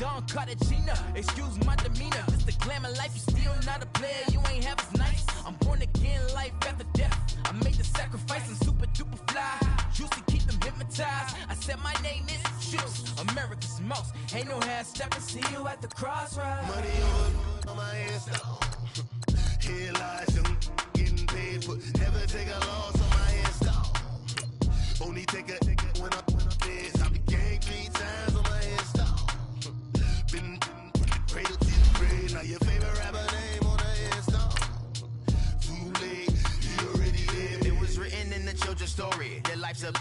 Don Cartagena. Excuse my demeanor. Just the glamour life, you still not a player. You ain't half as nice. I'm born again, life after death. I made the sacrifice and super duper fly. Used to keep them hypnotized. I said my name is Juice, America's most. Ain't no half stepping. See you at the crossroads. Money on my hands down. Here lies young, getting paid for. Never take a loss on my hands down. Only take a when I'm dead. I be gang 3 times on my hands down. Been cradle to the grave. Now your favorite rapper name on the hands down. Too late, you already dead. It was written in the children's story. Their life's a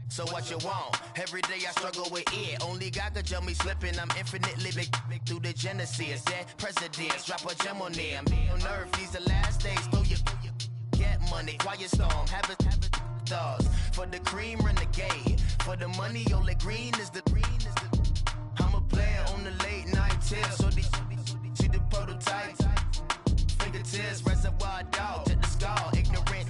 so what you want? Every day I struggle with it. Only God could tell me slipping. I'm infinitely big through the genesis. Dead presidents, drop a gem on them. On earth, these the last days. Throw your get money, quiet storm. Have a thoughts for the cream renegade. For the money, only green is the. I'm a player on the late night tip. So these see the prototype. Fingertips, reservoir dog to the skull. Ignorant.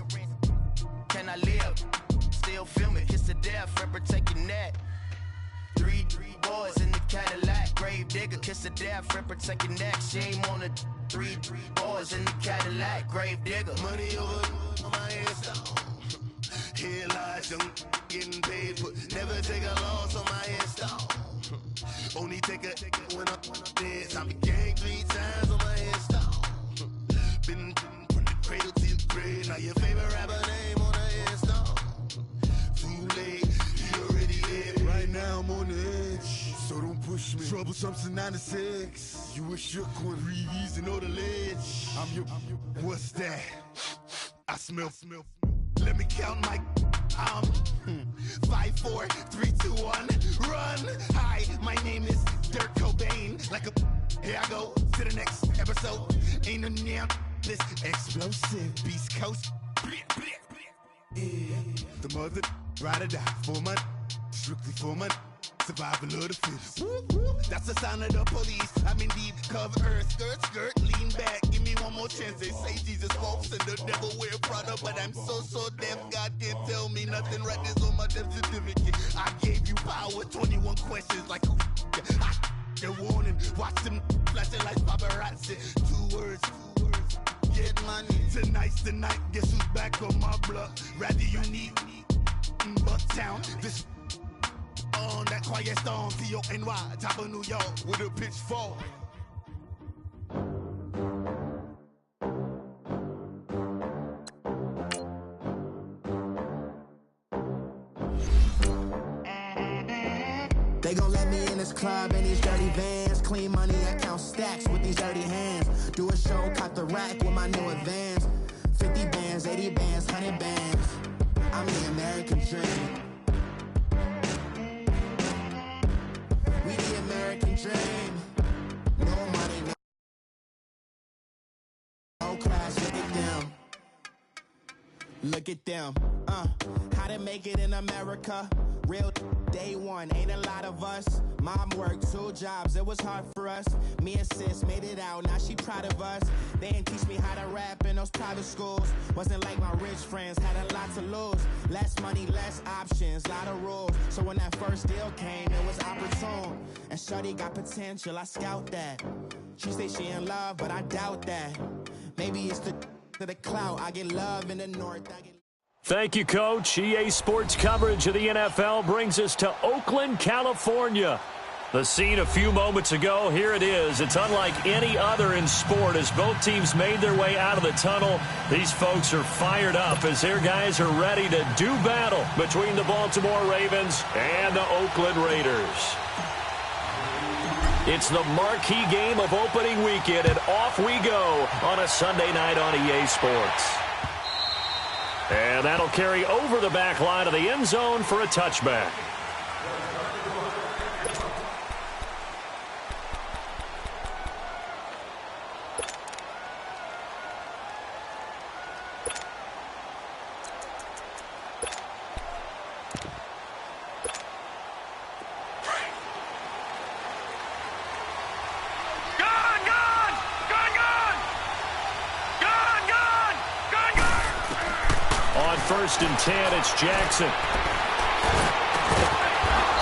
Can I live? Still film it, kiss to death, and protect your neck. Three boys in the Cadillac, grave digger, kiss to death, and protect your neck. Shame on the three boys in the Cadillac, grave digger. Money over on my hands down. Here lies young, getting paid for. Never take a loss on my hands down. Only take a when I'm dead. I be gang 3 times on my hands down. Been from the cradle to the grave. Now your favorite rapper name on the hands down. Too late, you already dead. Right now I'm on the edge, so don't push me. Troublesome to 96. You a shook one, breeze and know the ledge. I'm your, what's that? I smell. Let me count my 5, 4, 3, 2, 1, run. Hi, my name is Dirk Cobain. Like a, here I go to the next episode. Ain't no damn this explosive Beast Coast. Yeah. The mother ride or die for my strictly for my survival of the fittest. That's the sign of the police. I'm indeed cover earth, skirt, lean back. Give me one more chance. They say Jesus walks and the devil wear Prada, but I'm so deaf. God can't tell me nothing. Right this on my death certificate. I gave you power. 21 questions like who? The warning. Watch them flashing like paparazzi. 2 words. Get money. Tonight's the night. Guess who's back on my block? Rather unique. Bucktown. This. On that quiet storm, T-O-N-Y, top of New York, with a pitchfork. They gon' let me in this club in these dirty vans. Clean money, I count stacks with these dirty hands. Do a show, cop the rack with my new advance. 50 bands, 80 bands, 100 bands. I'm the American dream. American dream. No money, no class. Look at them. Look at them. How to make it in America? Real day one. Ain't a lot of us. Mom worked 2 jobs. It was hard for us. Me and sis made it out. Now she proud of us. They didn't teach me how to rap in those private schools. Wasn't like my rich friends. Had a lot to lose. Less money, less options. Lot of rules. So when that first deal came, it was opportune. And shorty got potential. I scout that. She say she in love, but I doubt that. Maybe it's the clout. I get love in the north. Thank you, Coach. EA Sports coverage of the NFL brings us to Oakland, California. The scene a few moments ago, here it is. It's unlike any other in sport as both teams made their way out of the tunnel. These folks are fired up as their guys are ready to do battle between the Baltimore Ravens and the Oakland Raiders. It's the marquee game of opening weekend, and off we go on a Sunday night on EA Sports. And that'll carry over the back line of the end zone for a touchback. First and 10, it's Jackson.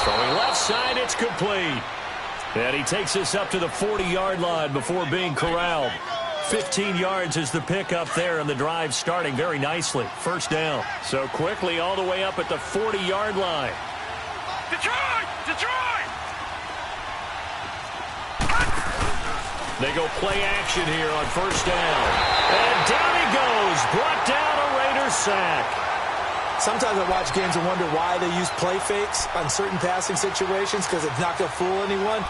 Throwing left side, it's complete. And he takes us up to the 40-yard line before being corralled. 15 yards is the pickup there, and the drive starting very nicely. First down. So quickly all the way up at the 40-yard line. Detroit! Detroit! They go play action here on first down. And down he goes. Brought down a Raiders sack. Sometimes I watch games and wonder why they use play fakes on certain passing situations, because it's not going to fool anyone.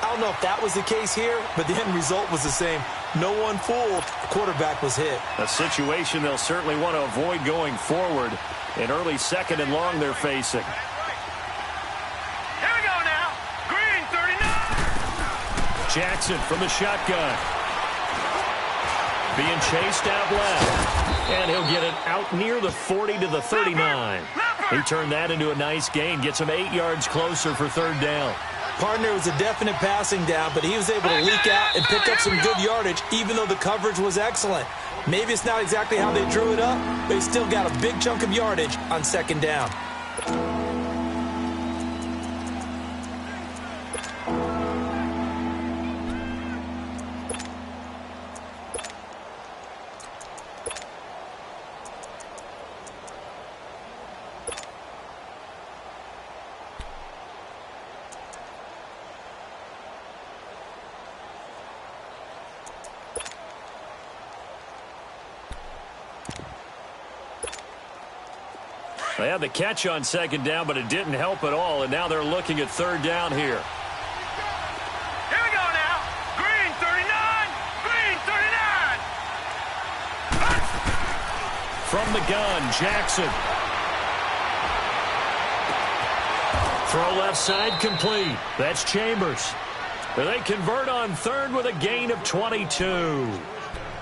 I don't know if that was the case here, but the end result was the same. No one fooled. The quarterback was hit. A situation they'll certainly want to avoid going forward. An early second and long they're facing. Here we go now. Green, 39. Jackson from the shotgun. Being chased out left. And he'll get it out near the 40 to the 39. He turned that into a nice gain. Gets him 8 yards closer for third down. Partner was a definite passing down, but he was able to leak out and pick up some good yardage, even though the coverage was excellent. Maybe it's not exactly how they drew it up, but he still got a big chunk of yardage on second down. They had the catch on second down, but it didn't help at all, and now they're looking at third down here. Here we go now. Green, 39. Green, 39. From the gun, Jackson. Throw left side complete. That's Chambers. They convert on third with a gain of 22.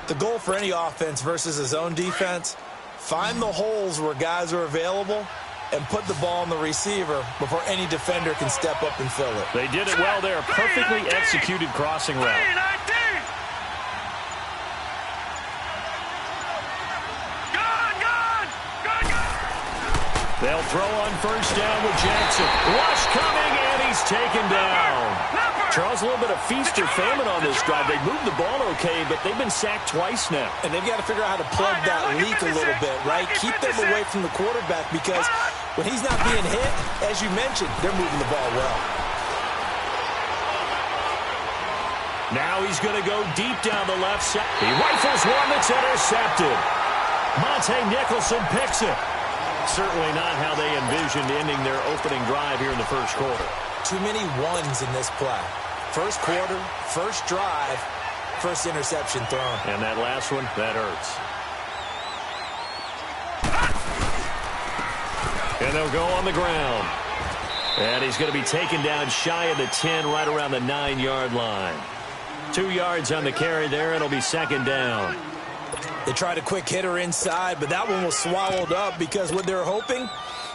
The goal for any offense versus his own defense: find the holes where guys are available and put the ball on the receiver before any defender can step up and fill it. They did it well there. Perfectly executed crossing route. They'll throw on first down with Jackson. Rush coming, and he's taken down. Charles, a little bit of feast or famine on this drive. They moved the ball okay, but they've been sacked twice now. And they've got to figure out how to plug that leak a little bit, right? Keep them away from the quarterback, because when he's not being hit, as you mentioned, they're moving the ball well. Now he's going to go deep down the left side. He rifles one that's intercepted. Monte Nicholson picks it. Certainly not how they envisioned ending their opening drive here in the first quarter. Too many ones in this play. First quarter, first drive, first interception thrown. And that last one, that hurts. And they'll go on the ground. And he's going to be taken down shy of the 10, right around the 9-yard line. 2 yards on the carry there. It'll be second down. They tried a quick hitter inside, but that one was swallowed up, because what they're hoping,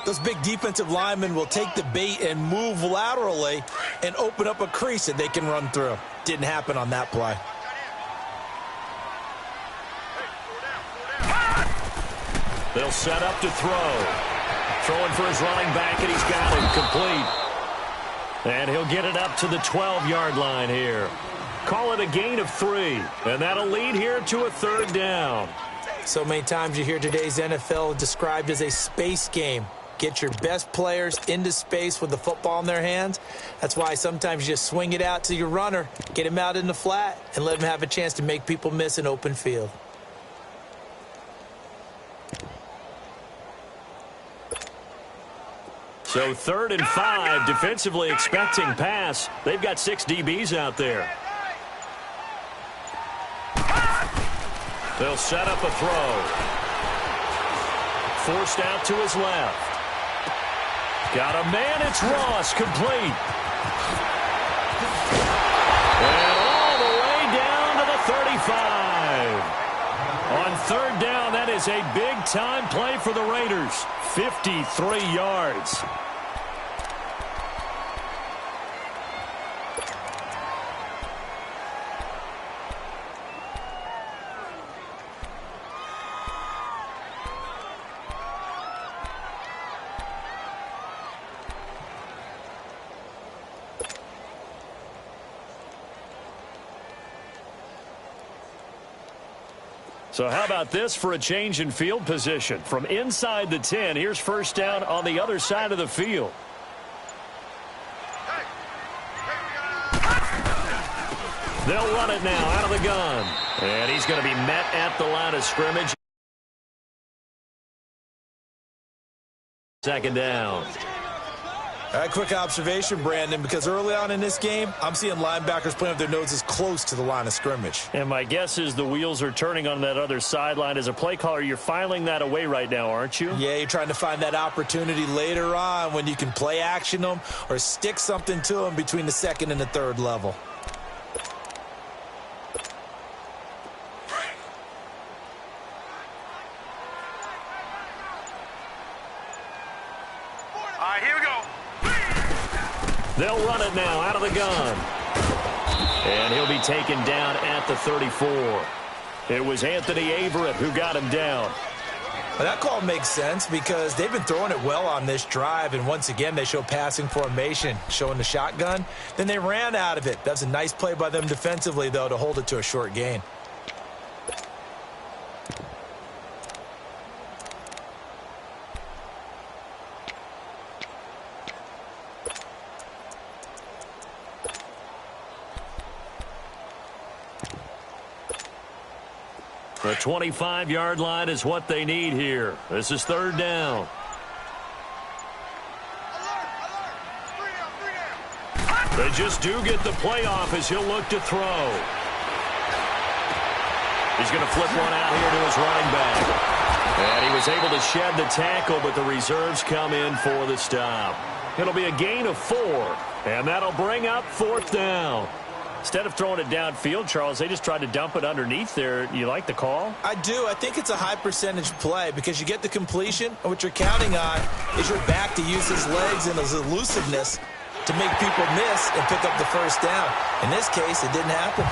those big defensive linemen will take the bait and move laterally and open up a crease that they can run through. Didn't happen on that play. They'll set up to throw. Throwing for his running back, and he's got it complete. And he'll get it up to the 12-yard line here. Call it a gain of 3, and that'll lead here to a third down. So many times you hear today's NFL described as a space game. Get your best players into space with the football in their hands. That's why sometimes you just swing it out to your runner, get him out in the flat, and let him have a chance to make people miss an open field. So 3rd and 5, defensively expecting pass. They've got 6 DBs out there. They'll set up a throw. Forced out to his left. Got a man, it's Ross, complete. And all the way down to the 35. On third down, that is a big-time play for the Raiders. 53 yards. So how about this for a change in field position? From inside the 10, here's first down on the other side of the field. They'll run it now out of the gun. And he's going to be met at the line of scrimmage. Second down. All right, quick observation, Brandon, because early on in this game, I'm seeing linebackers playing with their noses close to the line of scrimmage. And my guess is the wheels are turning on that other sideline. As a play caller, you're filing that away right now, aren't you? Yeah, you're trying to find that opportunity later on when you can play action them or stick something to them between the second and the third level. They'll run it now out of the gun. And he'll be taken down at the 34. It was Anthony Averett who got him down. Well, that call makes sense because they've been throwing it well on this drive, and once again they show passing formation, showing the shotgun. Then they ran out of it. That's a nice play by them defensively, though, to hold it to a short gain. The 25-yard line is what they need here. This is third down. They just do get the play off as he'll look to throw. He's going to flip one out here to his running back. And he was able to shed the tackle, but the reserves come in for the stop. It'll be a gain of 4, and that'll bring up fourth down. Instead of throwing it downfield, Charles, they just tried to dump it underneath there. You like the call? I do. I think it's a high percentage play because you get the completion, and what you're counting on is your back to use his legs and his elusiveness to make people miss and pick up the first down. In this case, it didn't happen.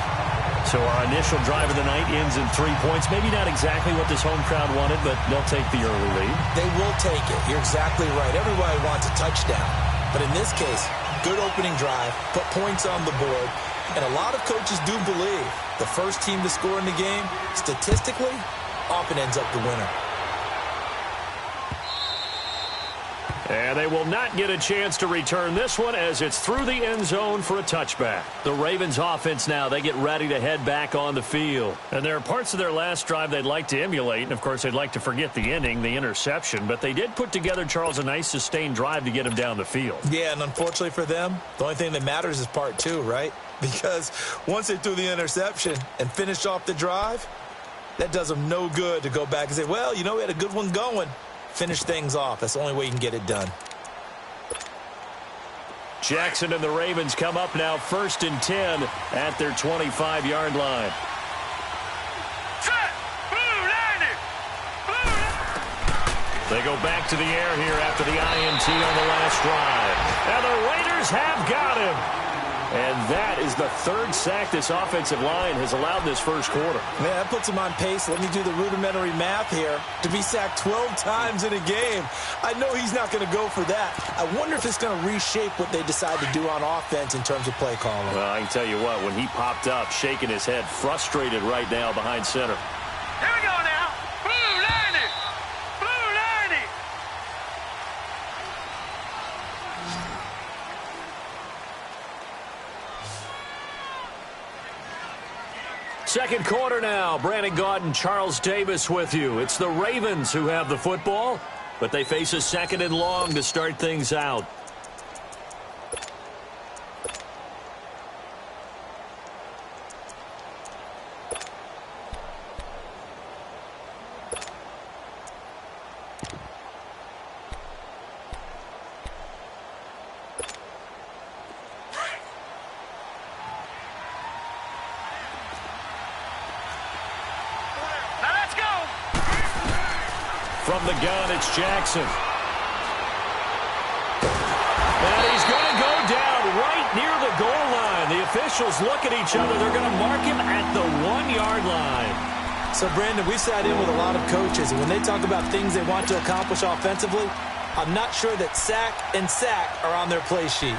So our initial drive of the night ends in 3 points. Maybe not exactly what this home crowd wanted, but they'll take the early lead. They will take it. You're exactly right. Everybody wants a touchdown. But in this case, good opening drive, put points on the board. And a lot of coaches do believe the first team to score in the game, statistically, often ends up the winner. And they will not get a chance to return this one as it's through the end zone for a touchback. The Ravens offense now, they get ready to head back on the field. And there are parts of their last drive they'd like to emulate. And, of course, they'd like to forget the ending, the interception. But they did put together, Charles, a nice sustained drive to get him down the field. Yeah, and unfortunately for them, the only thing that matters is part 2, right? Because once they threw the interception and finished off the drive, that does them no good to go back and say, well, you know, we had a good one going. Finish things off. That's the only way you can get it done. Jackson and the Ravens come up now 1st and 10 at their 25-yard line. They go back to the air here after the INT on the last drive. And the Raiders have got him. And that is the 3rd sack this offensive line has allowed this first quarter. Man, that puts him on pace. Let me do the rudimentary math here. To be sacked 12 times in a game, I know he's not going to go for that. I wonder if it's going to reshape what they decide to do on offense in terms of play calling. Well, I can tell you what, when he popped up, shaking his head, frustrated right now behind center. Here we go now. Blue 90. Blue 90. Second quarter now. Brandon Gaudin, Charles Davis with you. It's the Ravens who have the football, but they face a 2nd and long to start things out. From the gun, it's Jackson. And he's going to go down right near the goal line. The officials look at each other. They're going to mark him at the 1-yard line. So, Brandon, we've sat in with a lot of coaches, and when they talk about things they want to accomplish offensively, I'm not sure that sack and sack are on their play sheet.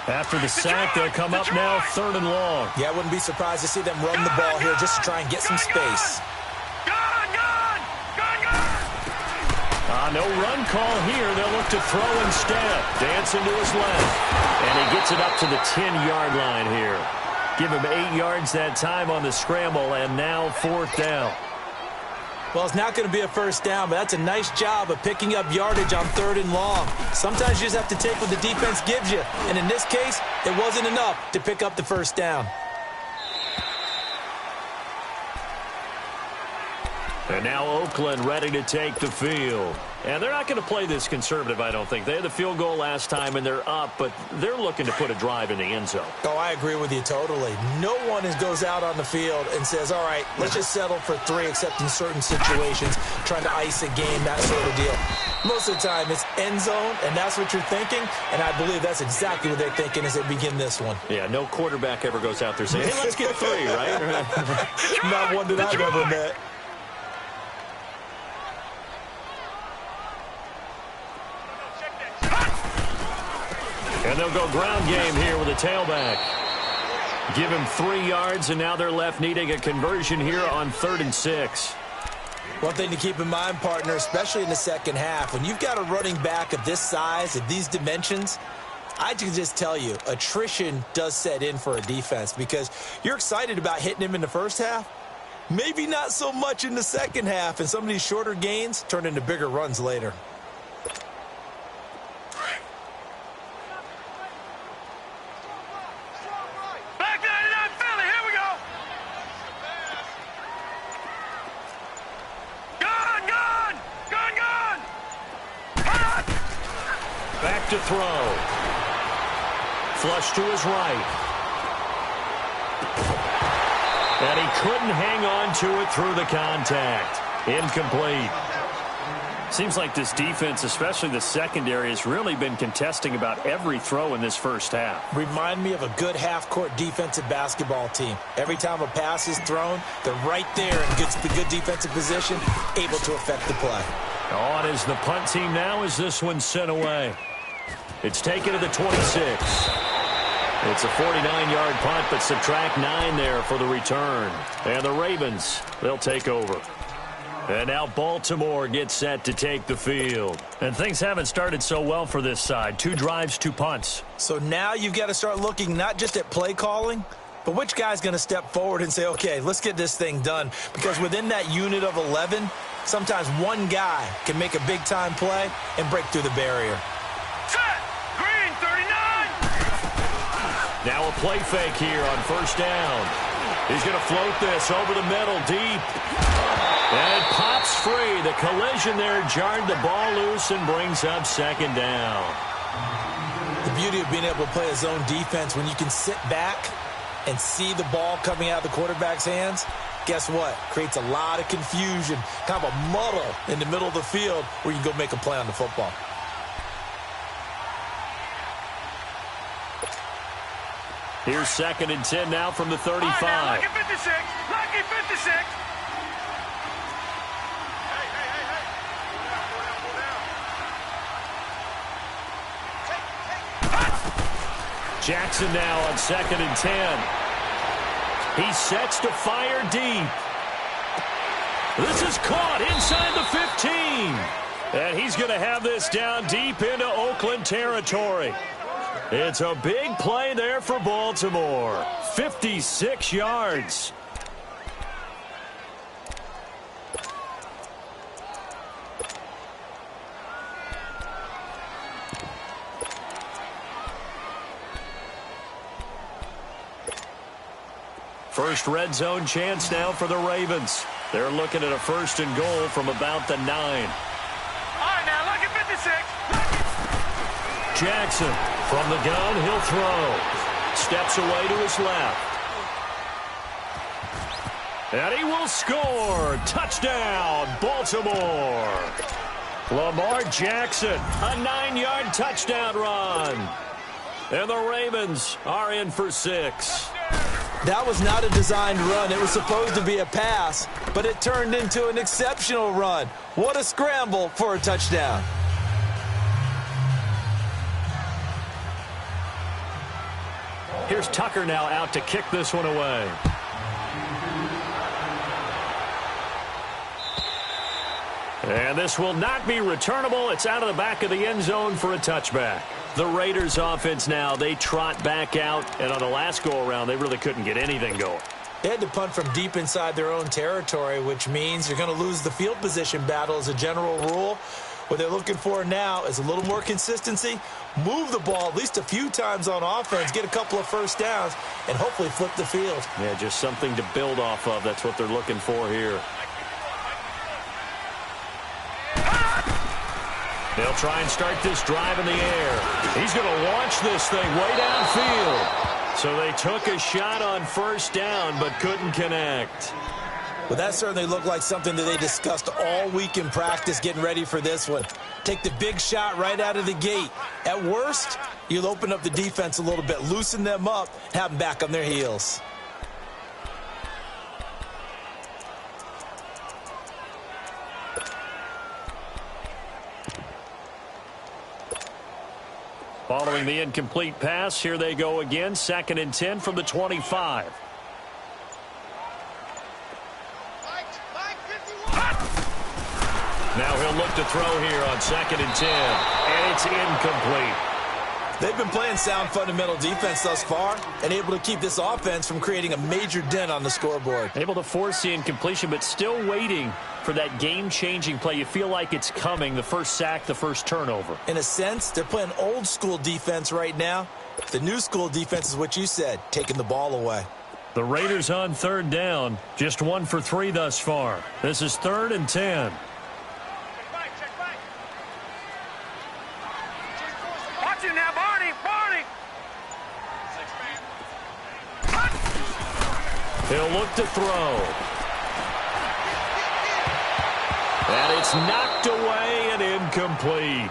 After the sack, they'll come up now 3rd and long. Yeah, I wouldn't be surprised to see them run the ball here just to try and get some space. No run call here. They'll look to throw instead. Dancing to his left. And he gets it up to the 10-yard line here. Give him 8 yards that time on the scramble, and now 4th down. Well, it's not going to be a first down, but that's a nice job of picking up yardage on 3rd and long. Sometimes you just have to take what the defense gives you. And in this case, it wasn't enough to pick up the first down. And now Oakland ready to take the field. And they're not going to play this conservative, I don't think. They had the field goal last time, and they're up, but they're looking to put a drive in the end zone. Oh, I agree with you totally. No one goes out on the field and says, all right, let's just settle for 3, except in certain situations, trying to ice a game, that sort of deal. Most of the time, it's end zone, and that's what you're thinking, and I believe that's exactly what they're thinking as they begin this one. Yeah, no quarterback ever goes out there saying, hey, let's get 3, right? Not one that I've ever met. And they'll go ground game here with a tailback. Give him 3 yards, and now they're left needing a conversion here on 3rd and 6. One thing to keep in mind, partner, especially in the second half, when you've got a running back of this size, of these dimensions, I can just tell you, attrition does set in for a defense because you're excited about hitting him in the first half. Maybe not so much in the second half, and some of these shorter gains turn into bigger runs later. To throw. Flush to his right. And he couldn't hang on to it through the contact. Incomplete. Seems like this defense, especially the secondary, has really been contesting about every throw in this first half. Remind me of a good half-court defensive basketball team. Every time a pass is thrown, they're right there in good defensive position, able to affect the play. On is the punt team now as this one's sent away. It's taken to the 26. It's a 49-yard punt, but subtract 9 there for the return. And the Ravens, they'll take over. And now Baltimore gets set to take the field. And things haven't started so well for this side. 2 drives, 2 punts. So now you've got to start looking not just at play calling, but which guy's going to step forward and say, okay, let's get this thing done. Because within that unit of 11, sometimes one guy can make a big-time play and break through the barrier. Now a play fake here on first down. He's going to float this over the middle deep. And it pops free. The collision there jarred the ball loose and brings up 2nd down. The beauty of being able to play a zone defense when you can sit back and see the ball coming out of the quarterback's hands, guess what? Creates a lot of confusion, kind of a muddle in the middle of the field where you can go make a play on the football. Here's 2nd and 10 now from the 35. Right now, lucky 56. Lucky 56. Jackson now on 2nd and 10. He sets to fire deep. This is caught inside the 15. And he's going to have this down deep into Oakland territory. It's a big play there for Baltimore. 56 yards. First red zone chance now for the Ravens. They're looking at a 1st and goal from about the 9. All right, now, look at 56. Jackson from the gun, he'll throw. Steps away to his left. And he will score. Touchdown, Baltimore. Lamar Jackson, a 9-yard touchdown run. And the Ravens are in for 6. That was not a designed run. It was supposed to be a pass, but it turned into an exceptional run. What a scramble for a touchdown. Here's Tucker now out to kick this one away. And this will not be returnable. It's out of the back of the end zone for a touchback. The Raiders offense now, they trot back out. And on the last go-around, they really couldn't get anything going. They had to punt from deep inside their own territory, which means you're going to lose the field position battle as a general rule. What they're looking for now is a little more consistency, move the ball at least a few times on offense, get a couple of first downs, and hopefully flip the field. Yeah, just something to build off of. That's what they're looking for here. They'll try and start this drive in the air. He's going to launch this thing way downfield. So they took a shot on first down but couldn't connect. Well, that certainly looked like something that they discussed all week in practice getting ready for this one. Take the big shot right out of the gate. At worst, you'll open up the defense a little bit, loosen them up, have them back on their heels. Following the incomplete pass, here they go again. 2nd and 10 from the 25. Now he'll look to throw here on 2nd and 10. And it's incomplete. They've been playing sound fundamental defense thus far and able to keep this offense from creating a major dent on the scoreboard. Able to force the incompletion, but still waiting for that game-changing play. You feel like it's coming, the first sack, the first turnover. In a sense, they're playing old-school defense right now. The new-school defense is what you said, taking the ball away. The Raiders on 3rd down, just 1 for 3 thus far. This is 3rd and 10. Watch him now, Barney! Barney! He'll look to throw. And it's knocked away and incomplete.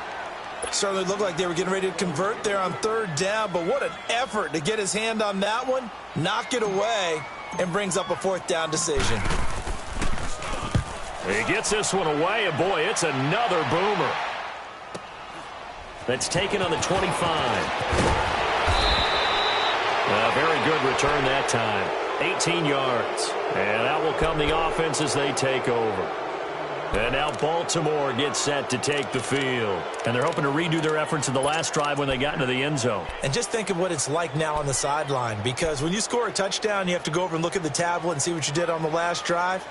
Certainly looked like they were getting ready to convert there on 3rd down, but what an effort to get his hand on that one, knock it away, and brings up a 4th down decision. He gets this one away, and boy, it's another boomer. That's taken on the 25. A very good return that time. 18 yards. And out will come the offense as they take over. And now Baltimore gets set to take the field. And they're hoping to redo their efforts in the last drive when they got into the end zone. And just think of what it's like now on the sideline, because when you score a touchdown, you have to go over and look at the tablet and see what you did on the last drive.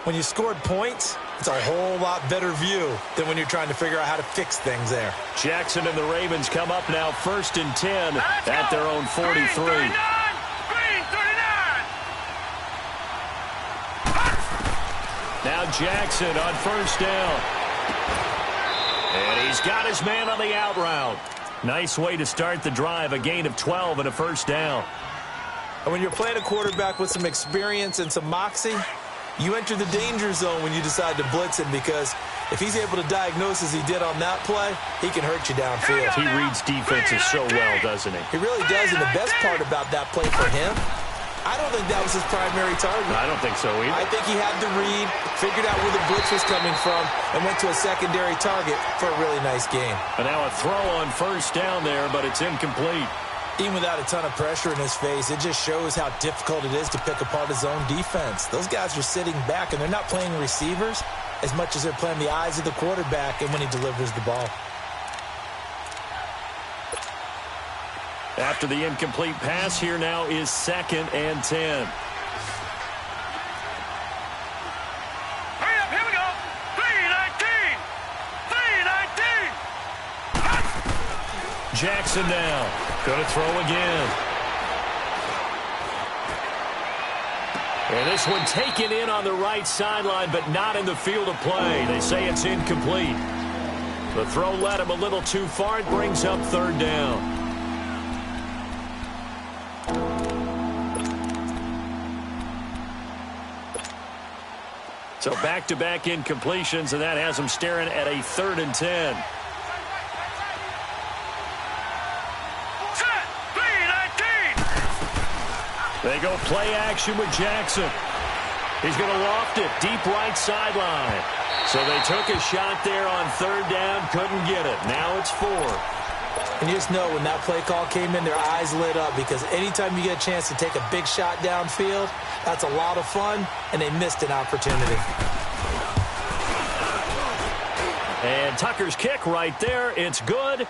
When you scored points, it's a whole lot better view than when you're trying to figure out how to fix things there. Jackson and the Ravens come up now 1st and 10 at their own 43. Now Jackson on 1st down. And he's got his man on the out route. Nice way to start the drive, a gain of 12 and a 1st down. And when you're playing a quarterback with some experience and some moxie, you enter the danger zone when you decide to blitz him, because if he's able to diagnose as he did on that play, he can hurt you downfield. He reads defenses so well, doesn't he? He really does, and the best part about that play for him, I don't think that was his primary target. I don't think so either. I think he had the read, figured out where the blitz was coming from, and went to a secondary target for a really nice game. And now a throw on 1st down there, but it's incomplete. Even without a ton of pressure in his face, it just shows how difficult it is to pick apart his own defense. Those guys are sitting back, and they're not playing receivers as much as they're playing the eyes of the quarterback and when he delivers the ball. After the incomplete pass, here now is 2nd and 10. Hurry up, here we go. 3-19. 3-19. Jackson now. Going to throw again. And this one taken in on the right sideline, but not in the field of play. They say it's incomplete. The throw led him a little too far. It brings up 3rd down. So back-to-back incompletions, and that has them staring at a 3rd and 10. Set. 3-19. They go play action with Jackson. He's going to loft it deep right sideline. So they took a shot there on 3rd down, couldn't get it. Now it's 4th. And you just know when that play call came in, their eyes lit up, because anytime you get a chance to take a big shot downfield, that's a lot of fun, and they missed an opportunity. And Tucker's kick right there. It's good.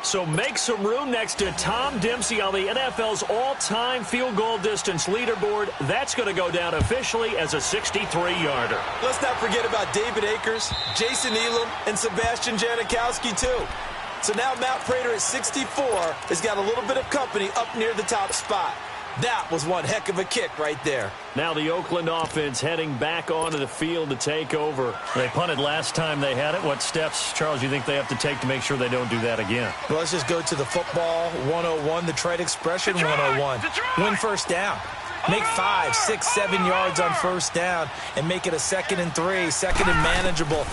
So make some room next to Tom Dempsey on the NFL's all-time field goal distance leaderboard. That's going to go down officially as a 63-yarder. Let's not forget about David Akers, Jason Elam, and Sebastian Janikowski, too. So now Matt Prater at 64 has got a little bit of company up near the top spot. That was one heck of a kick right there. Now the Oakland offense heading back onto the field to take over. They punted last time they had it. What steps, Charles, you think they have to take to make sure they don't do that again? Well, let's just go to the football 101, the trade expression 101. Win first down. Make 5, 6, 7 yards on first down and make it a 2nd and 3, 2nd and manageable.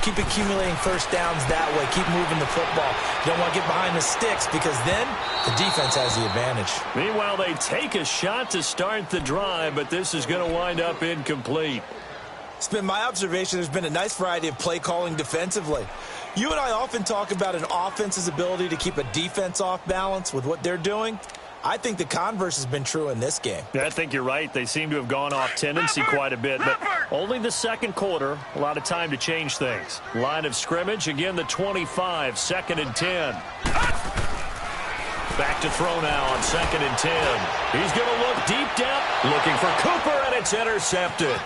Keep accumulating first downs that way. Keep moving the football. You don't want to get behind the sticks, because then the defense has the advantage. Meanwhile, they take a shot to start the drive, but this is going to wind up incomplete. It's been my observation there's been a nice variety of play calling defensively. You and I often talk about an offense's ability to keep a defense off balance with what they're doing. I think the converse has been true in this game. Yeah, I think you're right. They seem to have gone off tendency quite a bit, but only the second quarter. A lot of time to change things. Line of scrimmage, again the 25, 2nd and 10. Back to throw now on 2nd and 10. He's going to look deep down, looking for Cooper, and it's intercepted.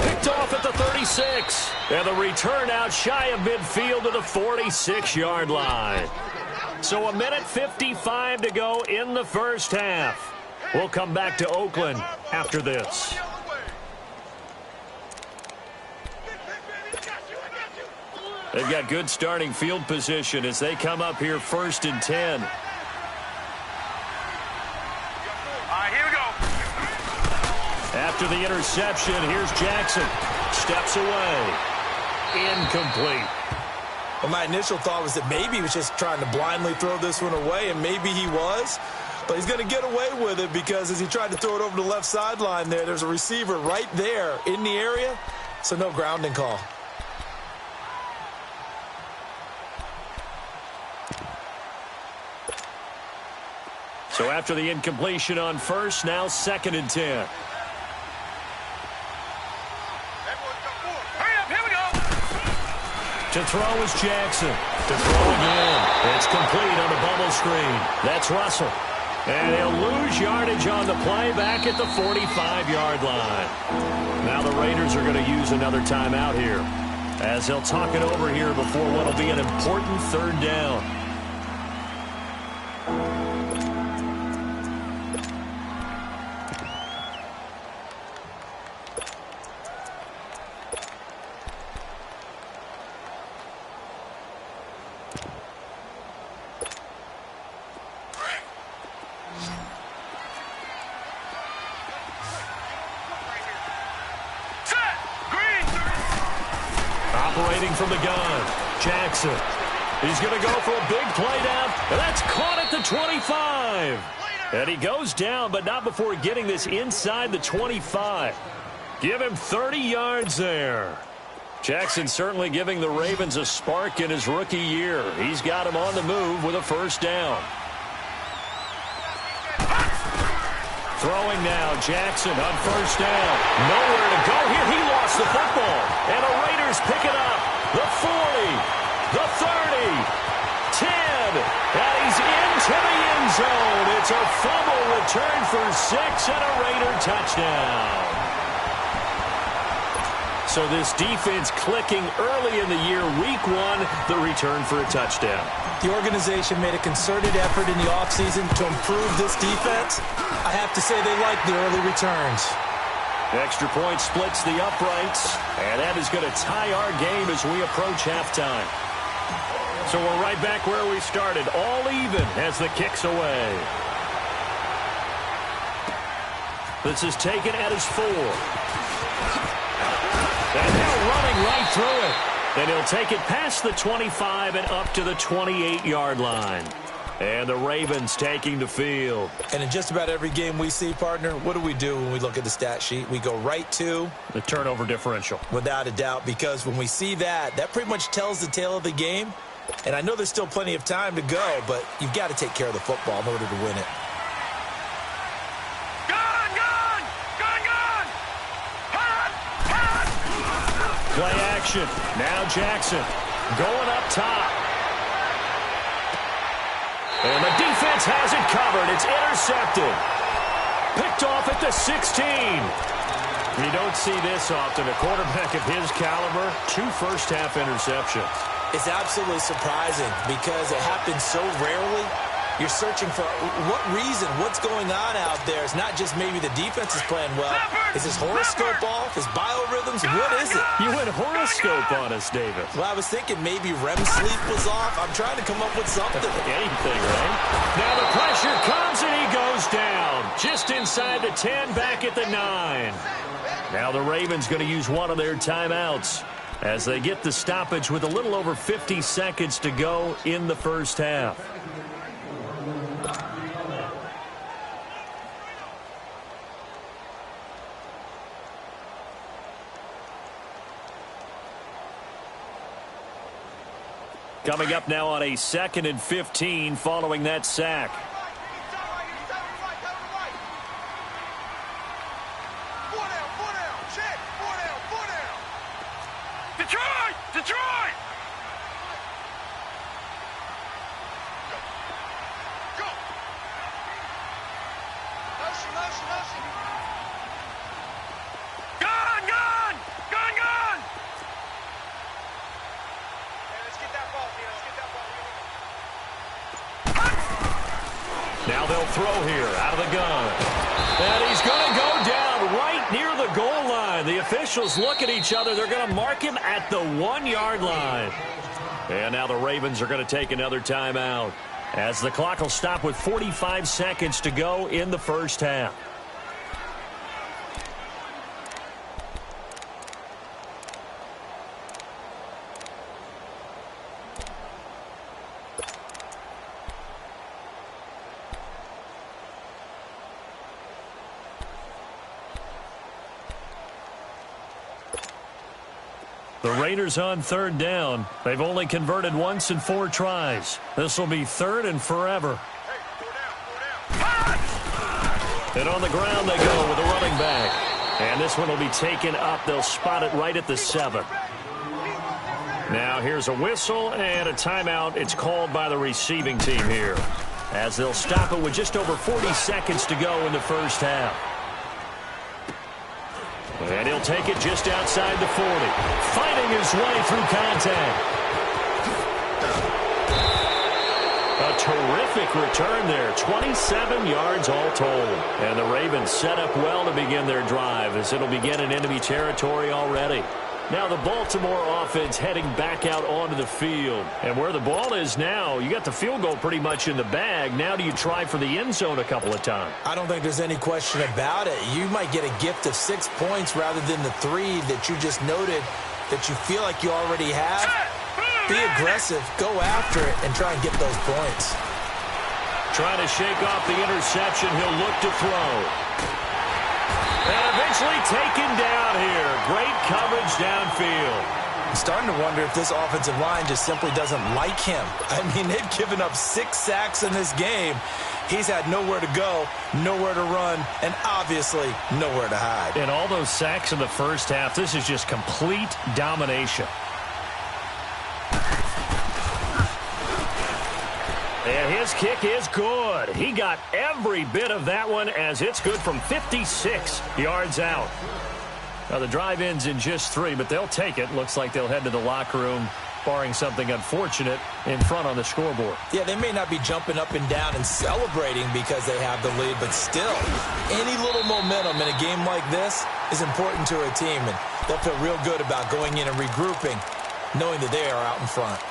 Picked off at the 36. And the return out shy of midfield to the 46-yard line. So 1:55 to go in the first half. We'll come back to Oakland after this. They've got good starting field position as they come up here 1st and 10. All right, here we go. After the interception, here's Jackson. Steps away. Incomplete. Well, my initial thought was that maybe he was just trying to blindly throw this one away, and maybe he was. But he's going to get away with it, because as he tried to throw it over the left sideline there's a receiver right there in the area, so no grounding call. So after the incompletion on first, now 2nd and 10. To throw is Jackson. To throw again. It's complete on the bubble screen. That's Russell. And he'll lose yardage on the play back at the 45-yard line. Now the Raiders are going to use another timeout here, as they'll talk it over here before what will be an important 3rd down. Operating from the gun, Jackson. He's going to go for a big play down, and that's caught at the 25. And he goes down, but not before getting this inside the 25. Give him 30 yards there. Jackson certainly giving the Ravens a spark in his rookie year. He's got him on the move with a first down. Throwing now, Jackson on first down. Nowhere to go here. He lost the football. And the Raiders pick it up. The 40, the 30, 10. And he's into the end zone. It's a fumble return for 6 and a Raider touchdown. So this defense clicking early in the year, week 1, the return for a touchdown. The organization made a concerted effort in the offseason to improve this defense. I have to say they like the early returns. Extra point splits the uprights, and that is going to tie our game as we approach halftime. So we're right back where we started, all even as the kick's away. This is taken at his 4. And now running right through it. Then he'll take it past the 25 and up to the 28-yard line. And the Ravens taking the field. And in just about every game we see, partner, what do we do when we look at the stat sheet? We go right to the turnover differential. Without a doubt, because when we see that, that pretty much tells the tale of the game. And I know there's still plenty of time to go, but you've got to take care of the football in order to win it. Play action. Now Jackson going up top. And the defense has it covered. It's intercepted. Picked off at the 16. You don't see this often. A quarterback of his caliber, 2 first-half interceptions. It's absolutely surprising because it happens so rarely. You're searching for what reason, what's going on out there. It's not just maybe the defense is playing well. Is his horoscope off? His biorhythms? What is it? You went horoscope on us, David. Well, I was thinking maybe REM sleep was off. I'm trying to come up with something. Anything, right? Now the pressure comes and he goes down. Just inside the 10, back at the 9. Now the Ravens going to use one of their timeouts as they get the stoppage with a little over 50 seconds to go in the first half. Coming up now on a 2nd and 15 following that sack. Detroit! Go! Motion! Gun! Hey, let's get that ball here. Now they'll throw here out of the gun. And he's going to go down right near the goal line. The officials look at each other. They're going to mark him at the 1-yard line. And now the Ravens are going to take another timeout as the clock will stop with 45 seconds to go in the first half. The Raiders on 3rd down. They've only converted once in 4 tries. This will be 3rd and forever. And on the ground they go with a running back. And this one will be taken up. They'll spot it right at the 7. Now here's a whistle and a timeout. It's called by the receiving team here, as they'll stop it with just over 40 seconds to go in the first half. And he'll take it just outside the 40. Fighting his way through contact. A terrific return there. 27 yards all told. And the Ravens set up well to begin their drive, as it'll begin in enemy territory already. Now the Baltimore offense heading back out onto the field. And where the ball is now, you got the field goal pretty much in the bag. Now do you try for the end zone a couple of times? I don't think there's any question about it. You might get a gift of 6 points rather than the 3 that you just noted that you feel like you already have. Be aggressive, go after it, and try and get those points. Trying to shake off the interception. He'll look to throw. And eventually taken down here. Great coverage downfield. I'm starting to wonder if this offensive line just simply doesn't like him. I mean, they've given up 6 sacks in this game. He's had nowhere to go, nowhere to run, and obviously nowhere to hide. And all those sacks in the first half, this is just complete domination. And his kick is good. He got every bit of that one, as it's good from 56 yards out. Now the drive ends in just 3, but they'll take it. Looks like they'll head to the locker room, barring something unfortunate in front on the scoreboard. Yeah, they may not be jumping up and down and celebrating because they have the lead, but still, any little momentum in a game like this is important to a team, and they'll feel real good about going in and regrouping, knowing that they are out in front.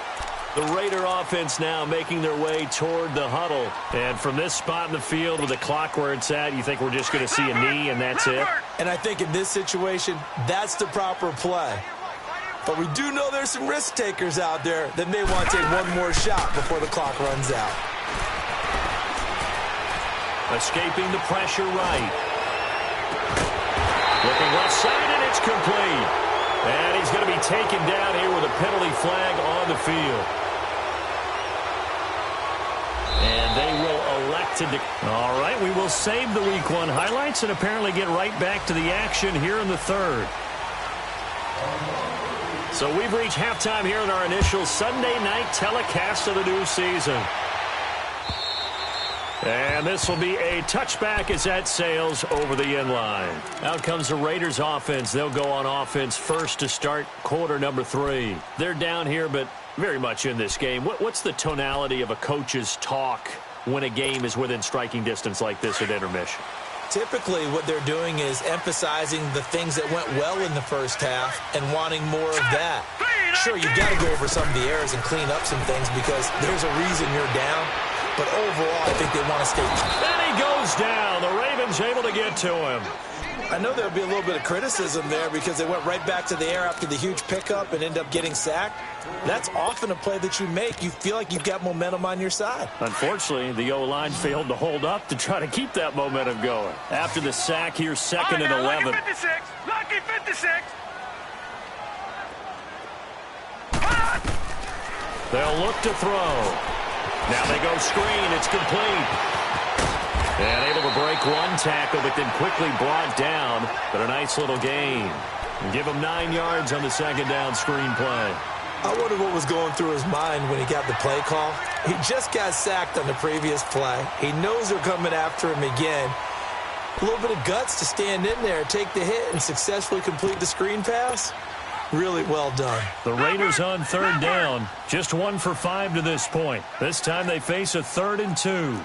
The Raider offense now making their way toward the huddle. And from this spot in the field with the clock where it's at, you think we're just going to see a knee and that's it? And I think in this situation, that's the proper play. But we do know there's some risk takers out there that may want to take one more shot before the clock runs out. Escaping the pressure right. Looking left side, and it's complete. And he's going to be taken down here with a penalty flag on the field. expected to. All right, we will save the Week 1 highlights and apparently get right back to the action here in the third. So we've reached halftime here in our initial Sunday night telecast of the new season. And this will be a touchback as that sails over the end line. Out comes the Raiders offense. They'll go on offense first to start quarter number 3. They're down here, but very much in this game. What's the tonality of a coach's talk when a game is within striking distance like this at intermission? Typically, what they're doing is emphasizing the things that went well in the first half and wanting more of that. Sure, you've got to go over some of the errors and clean up some things because there's a reason you're down. But overall, I think they want to stay. And he goes down. The Ravens able to get to him. I know there'll be a little bit of criticism there because they went right back to the air after the huge pickup and end up getting sacked. That's often a play that you make. You feel like you've got momentum on your side. Unfortunately, the O-line failed to hold up to try to keep that momentum going. After the sack, here's second and 11. Lucky 56. Lucky 56. They'll look to throw. Now they go screen. It's complete. And able to break one tackle, but then quickly brought down. But a nice little gain. And give him 9 yards on the second down screen play. I wonder what was going through his mind when he got the play call. He just got sacked on the previous play. He knows they're coming after him again. A little bit of guts to stand in there, take the hit, and successfully complete the screen pass. Really well done. The Raiders on third down. Just 1 for 5 to this point. This time they face a 3rd and 2.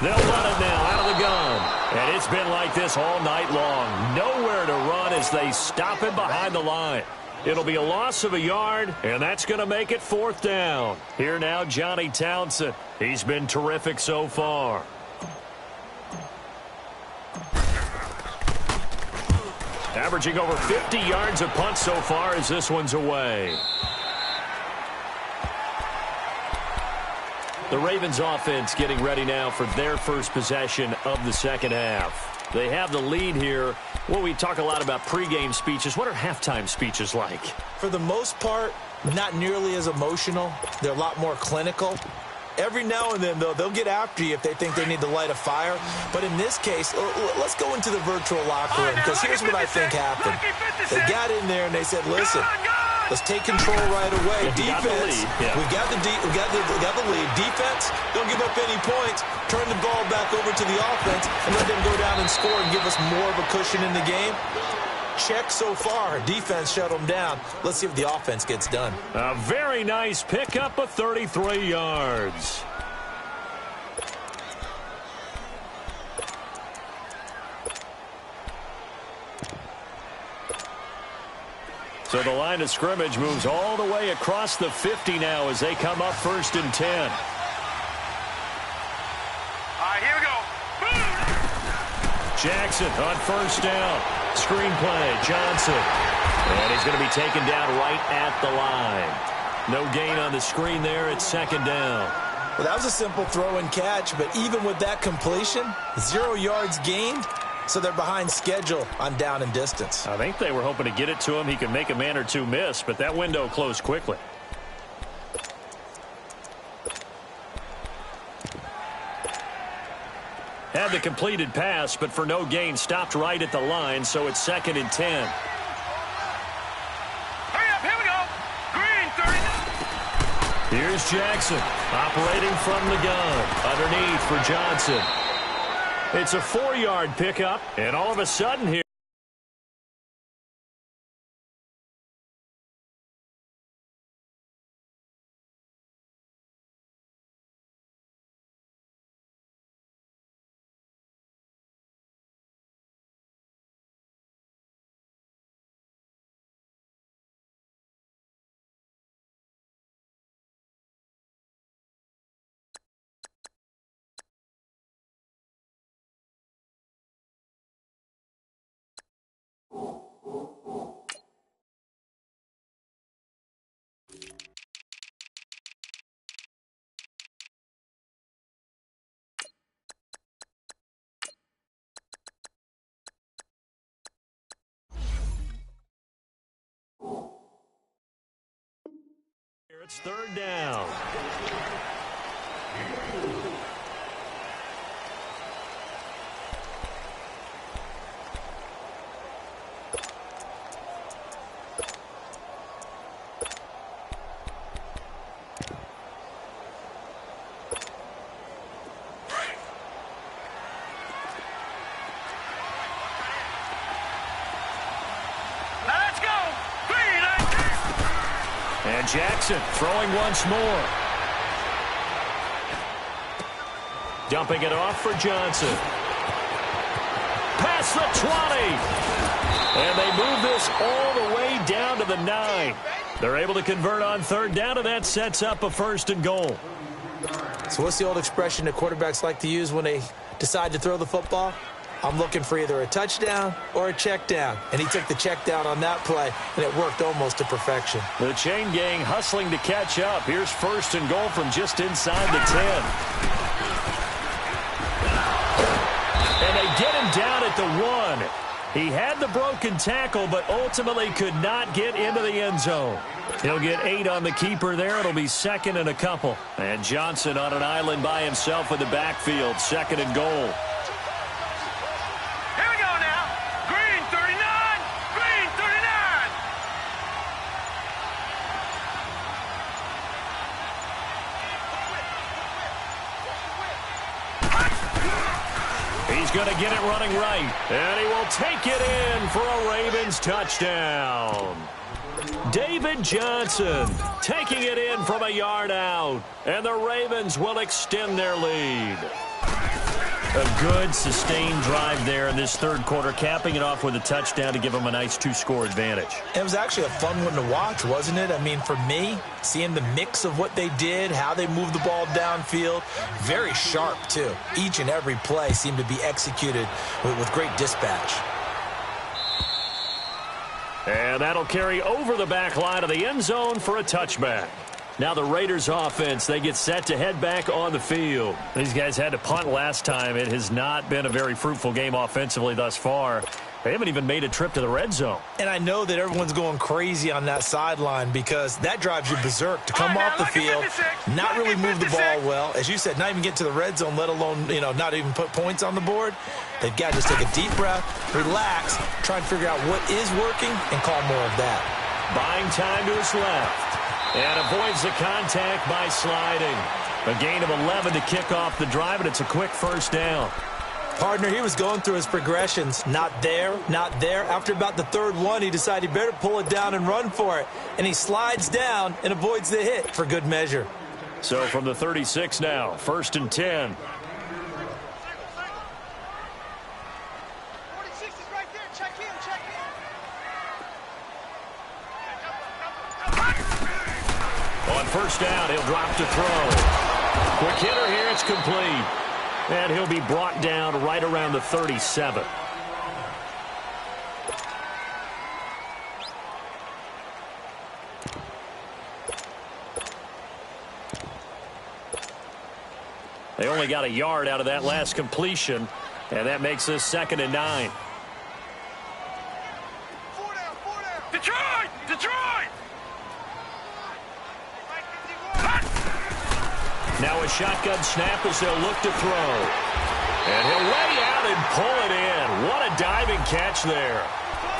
They'll run it now out of the gun. And it's been like this all night long. Nowhere to run as they stop him behind the line. It'll be a loss of a yard, and that's going to make it 4th down. Here now, Johnny Townsend. He's been terrific so far. Averaging over 50 yards a punt so far as this one's away. The Ravens offense getting ready now for their first possession of the second half. They have the lead here. Well, we talk a lot about pregame speeches. What are halftime speeches like? For the most part, not nearly as emotional. They're a lot more clinical. Every now and then, though, they'll get after you if they think they need to light a fire. But in this case, let's go into the virtual locker room because here's what I think happened. They got in there and they said, listen, let's take control right away. Defense, we've got the lead. Defense, don't give up any points. Turn the ball back over to the offense and let them go down and score and give us more of a cushion in the game. Check so far. Defense shut them down. Let's see if the offense gets done. A very nice pickup of 33 yards. So the line of scrimmage moves all the way across the 50 now as they come up 1st and 10. All right, here we go. Jackson on 1st down. Screen play, Johnson. And he's going to be taken down right at the line. No gain on the screen there. It's 2nd down. Well, that was a simple throw and catch, but even with that completion, 0 yards gained, so they're behind schedule on down and distance. I think they were hoping to get it to him. He could make a man or two miss, but that window closed quickly. Had the completed pass, but for no gain, stopped right at the line, so it's 2nd and 10. Hurry up, here we go. Green, 30. Here's Jackson, operating from the gun. Underneath for Johnson. It's a 4-yard pickup, and all of a sudden here, It's third down. And Jackson throwing once more. Dumping it off for Johnson. Past the 20. And they move this all the way down to the 9. They're able to convert on third down, and that sets up a 1st and goal. So what's the old expression that quarterbacks like to use when they decide to throw the football? I'm looking for either a touchdown or a check down. And he took the check down on that play, and it worked almost to perfection. The chain gang hustling to catch up. Here's 1st and goal from just inside the 10. And they get him down at the 1. He had the broken tackle, but ultimately could not get into the end zone. He'll get 8 on the keeper there. It'll be 2nd and a couple. And Johnson on an island by himself in the backfield. 2nd and goal. Going to get it running right, and he will take it in for a Ravens touchdown. David Johnson taking it in from a yard out, and the Ravens will extend their lead. A good, sustained drive there in this third quarter, capping it off with a touchdown to give them a nice 2-score advantage. It was actually a fun one to watch, wasn't it? I mean, for me, seeing the mix of what they did, how they moved the ball downfield, very sharp, too. Each and every play seemed to be executed with great dispatch. And that'll carry over the back line of the end zone for a touchback. Now the Raiders offense, they get set to head back on the field. These guys had to punt last time. It has not been a very fruitful game offensively thus far. They haven't even made a trip to the red zone. And I know that everyone's going crazy on that sideline because that drives you berserk to come off the field, not really move the ball well. As you said, not even get to the red zone, let alone, not even put points on the board. They've got to just take a deep breath, relax, try and figure out what is working, and call more of that. Buying time to his left. And avoids the contact by sliding. A gain of 11 to kick off the drive, and it's a quick 1st down. Partner, he was going through his progressions. Not there, not there. After about the 3rd one, he decided he better pull it down and run for it. And he slides down and avoids the hit for good measure. So from the 36 now, 1st and 10. On 1st down, he'll drop to throw. Quick hitter here, it's complete. And he'll be brought down right around the 37. They only got a yard out of that last completion, and that makes this 2nd and 9. Detroit! Detroit! Now a shotgun snap as they'll look to throw. And he'll lay out and pull it in. What a diving catch there.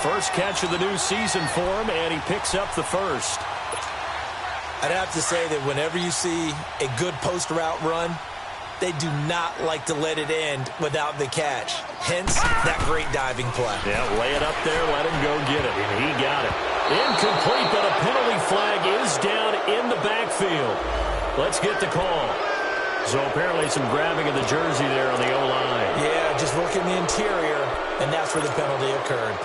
First catch of the new season for him, and he picks up the 1st. I'd have to say that whenever you see a good post route run, they do not like to let it end without the catch. Hence, that great diving play. Yeah, lay it up there, let him go get it. And he got it. Incomplete, but a penalty flag is down in the backfield. Let's get the call. So apparently some grabbing of the jersey there on the O-line. Yeah, just look in the interior, and that's where the penalty occurred.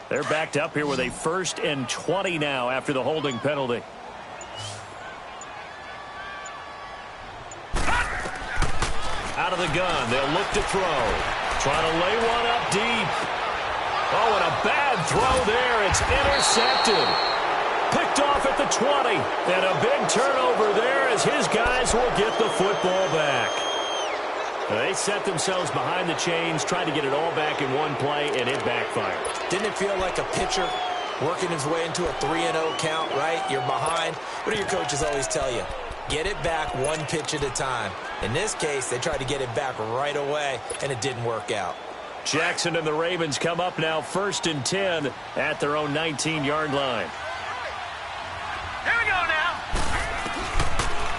They're backed up here with a 1st and 20 now after the holding penalty. out of the gun. They'll look to throw. Trying to lay one up deep. Oh, and a bad throw there. It's intercepted. Picked off at the 20. And a big turnover there as his guys will get the football back. They set themselves behind the chains, tried to get it all back in one play, and it backfired. Didn't it feel like a pitcher working his way into a 3-0 count, right? You're behind. What do your coaches always tell you? Get it back one pitch at a time. In this case, they tried to get it back right away, and it didn't work out. Jackson and the Ravens come up now 1st and 10 at their own 19-yard line. Here we go now.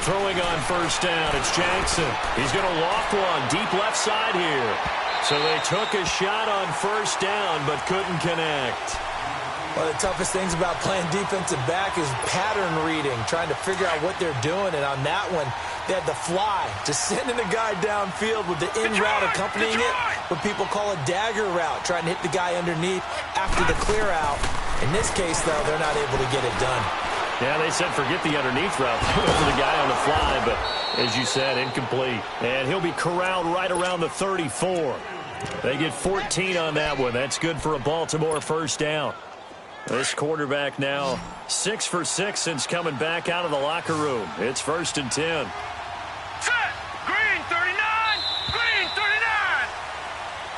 Throwing on 1st down, it's Jackson. He's going to loft one deep left side here. So they took a shot on 1st down but couldn't connect. One of the toughest things about playing defensive back is pattern reading, trying to figure out what they're doing. And on that one, they had the fly, just sending the guy downfield with the in route accompanying it, what people call a dagger route, trying to hit the guy underneath after the clear out. In this case, though, they're not able to get it done. Yeah, they said forget the underneath route for the guy on the fly, but as you said, incomplete. And he'll be corralled right around the 34. They get 14 on that one. That's good for a Baltimore 1st down. This quarterback now 6 for 6 since coming back out of the locker room. It's 1st and 10. Set. Green 39. Green 39.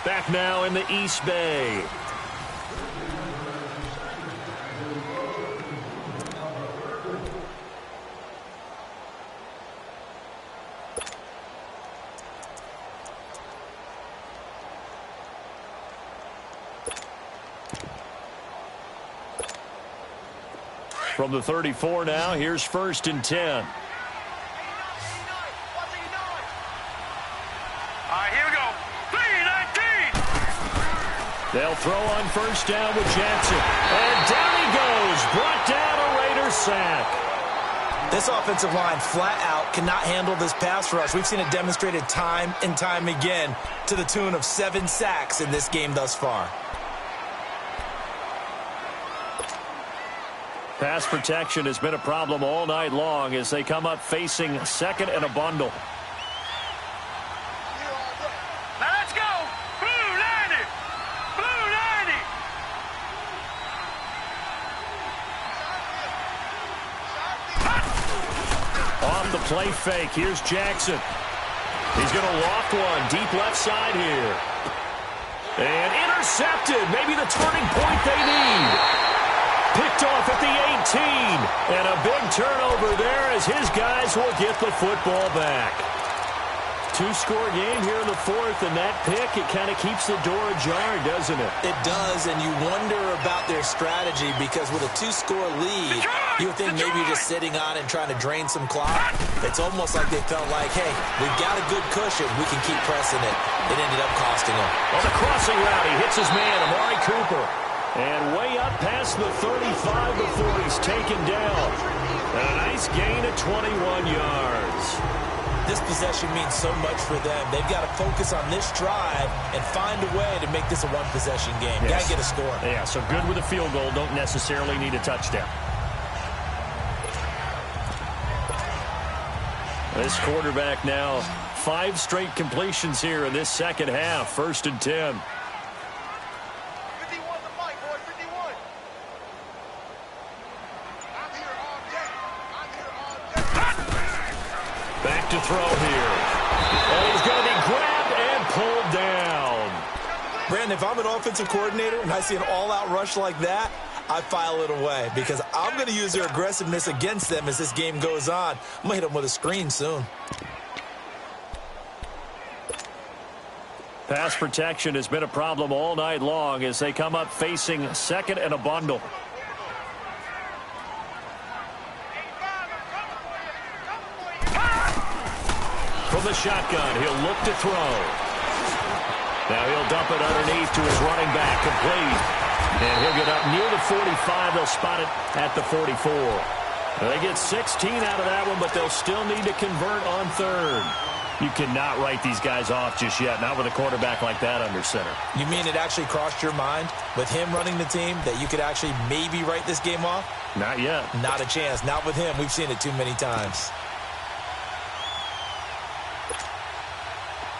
Back now in the East Bay. From the 34 now, here's 1st and 10. All right, here we go. 3-19. They'll throw on 1st down with Jackson. And down he goes. Brought down a Raider sack. This offensive line flat out cannot handle this pass rush. We've seen it demonstrated time and time again to the tune of 7 sacks in this game thus far. Pass protection has been a problem all night long as they come up facing 2nd and a bundle. Now let's go. Blue 90. Blue 90. Off the play fake, here's Jackson. He's going to loft one deep left side here. And intercepted. Maybe the turning point they need. Picked off at the 18. And a big turnover there as his guys will get the football back. 2-score game here in the 4th, and that pick, it kind of keeps the door ajar, doesn't it? It does, and you wonder about their strategy because with a 2-score lead, you would think maybe you're just sitting on it and trying to drain some clock. It's almost like they felt like, hey, we've got a good cushion. We can keep pressing it. It ended up costing them. On the crossing route, he hits his man, Amari Cooper. And way up past the 35 before he's taken down. And a nice gain of 21 yards. This possession means so much for them. They've got to focus on this drive and find a way to make this a one-possession game. Yes. Got to get a score. Yeah, so good with a field goal. Don't necessarily need a touchdown. This quarterback now 5 straight completions here in this second half. 1st and 10. Back to throw here. And he's going to be grabbed and pulled down. Brandon, if I'm an offensive coordinator and I see an all-out rush like that, I file it away because I'm going to use their aggressiveness against them as this game goes on. I'm going to hit them with a screen soon. Pass protection has been a problem all night long as they come up facing 2nd and a bundle. From the shotgun, he'll look to throw. Now he'll dump it underneath to his running back, complete. And he'll get up near the 45. They'll spot it at the 44. They get 16 out of that one, but they'll still need to convert on 3rd. You cannot write these guys off just yet, not with a quarterback like that under center. You mean it actually crossed your mind with him running the team that you could actually maybe write this game off? Not yet. Not a chance. Not with him. We've seen it too many times.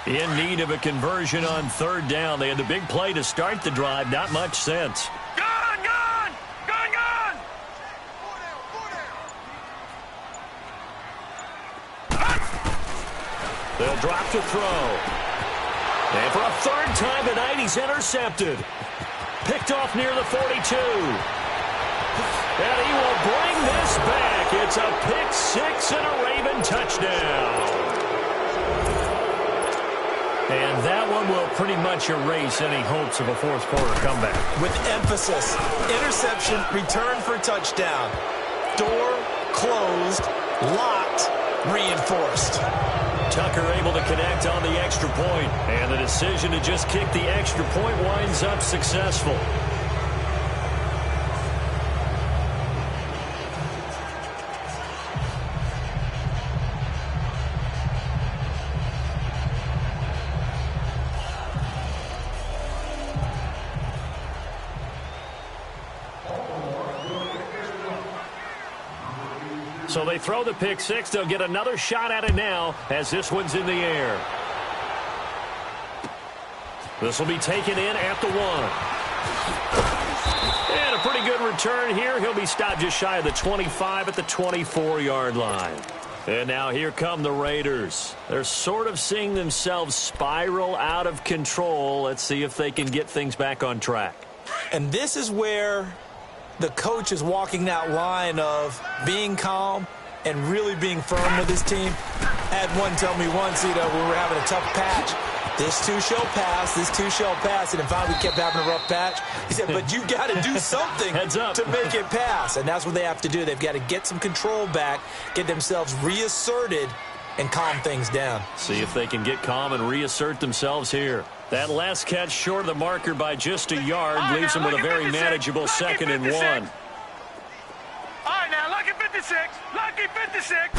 In need of a conversion on third down. They had the big play to start the drive. Not much sense. Gone! Gone! Gone! Gone! They'll drop to throw. And for a third time tonight, he's intercepted. Picked off near the 42. And he will bring this back. It's a pick six and a Raven touchdown. And that one will pretty much erase any hopes of a fourth quarter comeback. With emphasis, interception, return for touchdown. Door closed, locked, reinforced. Tucker able to connect on the extra point. And the decision to just kick the extra point winds up successful. So they throw the pick six. They'll get another shot at it now as this one's in the air. This will be taken in at the 1. And a pretty good return here. He'll be stopped just shy of the 25 at the 24-yard line. And now here come the Raiders. They're sort of seeing themselves spiral out of control. Let's see if they can get things back on track. And this is where the coach is walking that line of being calm and really being firm with his team. I had one tell me once, we were having a tough patch. This too shall pass, this too shall pass. And in fact, we kept having a rough patch. He said, but you got to do something to make it pass. And that's what they have to do. They've got to get some control back, get themselves reasserted, and calm things down. See if they can get calm and reassert themselves here. That last catch short of the marker by just a yard leaves them with a very manageable 2nd and 1. All right, now, lucky 56. Lucky 56.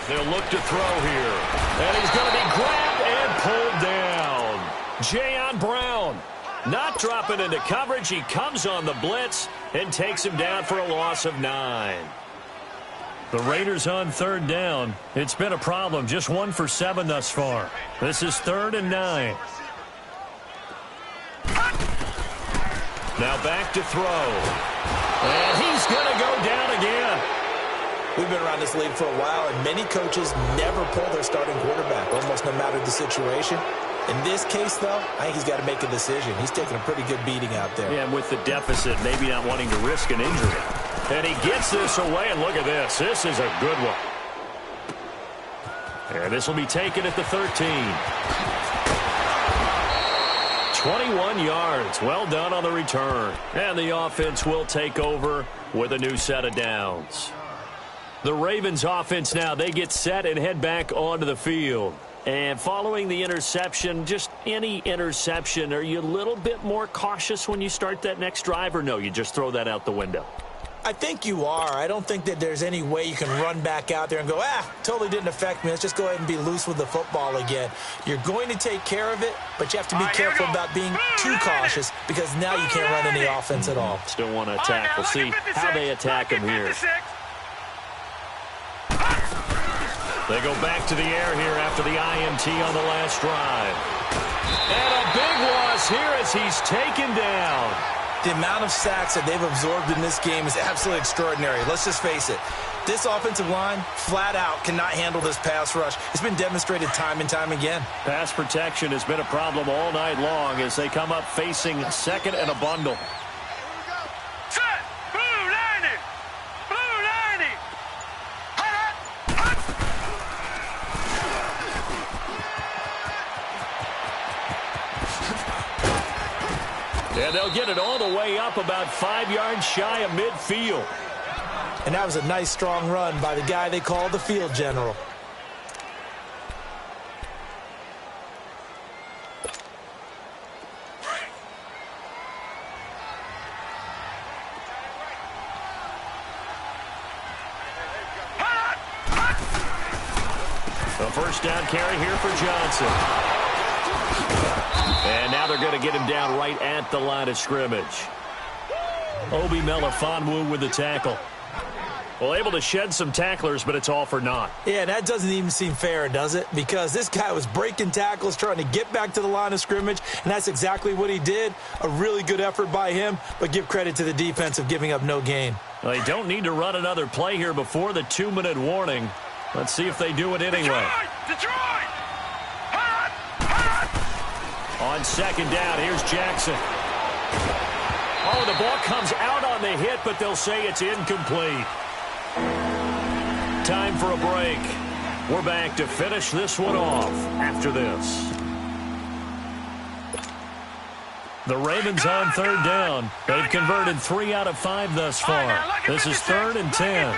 They'll look to throw here. And he's going to be grabbed and pulled down. Jayon Brown not dropping into coverage. He comes on the blitz and takes him down for a loss of 9. The Raiders on third down. It's been a problem. Just 1 for 7 thus far. This is 3rd and 9. Now back to throw. And he's going to go down again. We've been around this league for a while, and many coaches never pull their starting quarterback, almost no matter the situation. In this case, though, I think he's got to make a decision. He's taking a pretty good beating out there. Yeah, and with the deficit, maybe not wanting to risk an injury. And he gets this away, and look at this. This is a good one. And this will be taken at the 13. 21 yards. Well done on the return. And the offense will take over with a new set of downs. The Ravens offense now, they get set and head back onto the field. And following the interception, just any interception, are you a little bit more cautious when you start that next drive, or no, you just throw that out the window? I think you are. I don't think that there's any way you can run back out there and go, totally didn't affect me. Let's just go ahead and be loose with the football again. You're going to take care of it, but you have to be careful about being too cautious because now you can't run any offense at all. Still want to attack. We'll see how they attack him here. They go back to the air here after the INT on the last drive. And a big loss here as he's taken down. The amount of sacks that they've absorbed in this game is absolutely extraordinary. Let's just face it. This offensive line, flat out, cannot handle this pass rush. It's been demonstrated time and time again. Pass protection has been a problem all night long as they come up facing 2nd and a bundle. Set! Blue 90! Blue 90! And they'll get it all the way up about 5 yards shy of midfield. And that was a nice, strong run by the guy they call the field general. A first down carry here for Johnson. And now they're going to get him down right at the line of scrimmage. Obi Melifonwu with the tackle. Well, able to shed some tacklers, but it's all for naught. Yeah, that doesn't even seem fair, does it? Because this guy was breaking tackles, trying to get back to the line of scrimmage, and that's exactly what he did. A really good effort by him, but give credit to the defense of giving up no gain. Well, they don't need to run another play here before the 2-minute warning. Let's see if they do it anyway. Detroit! On second down, here's Jackson. Oh, the ball comes out on the hit, but they'll say it's incomplete. Time for a break. We're back to finish this one off after this. The Ravens on third down. They've converted 3 out of 5 thus far. This is 3rd and 10.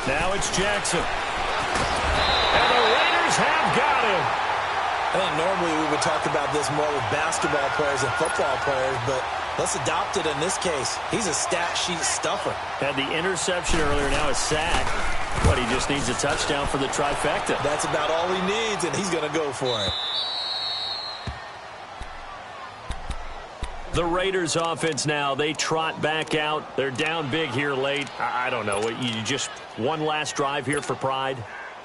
Now it's Jackson. And the Raiders have got him. I think normally we would talk about this more with basketball players and football players, but let's adopt it in this case. He's a stat sheet stuffer. Had the interception earlier, now a sack. But he just needs a touchdown for the trifecta. That's about all he needs, and he's going to go for it. The Raiders offense now, they trot back out. They're down big here late. I don't know. You just one last drive here for pride?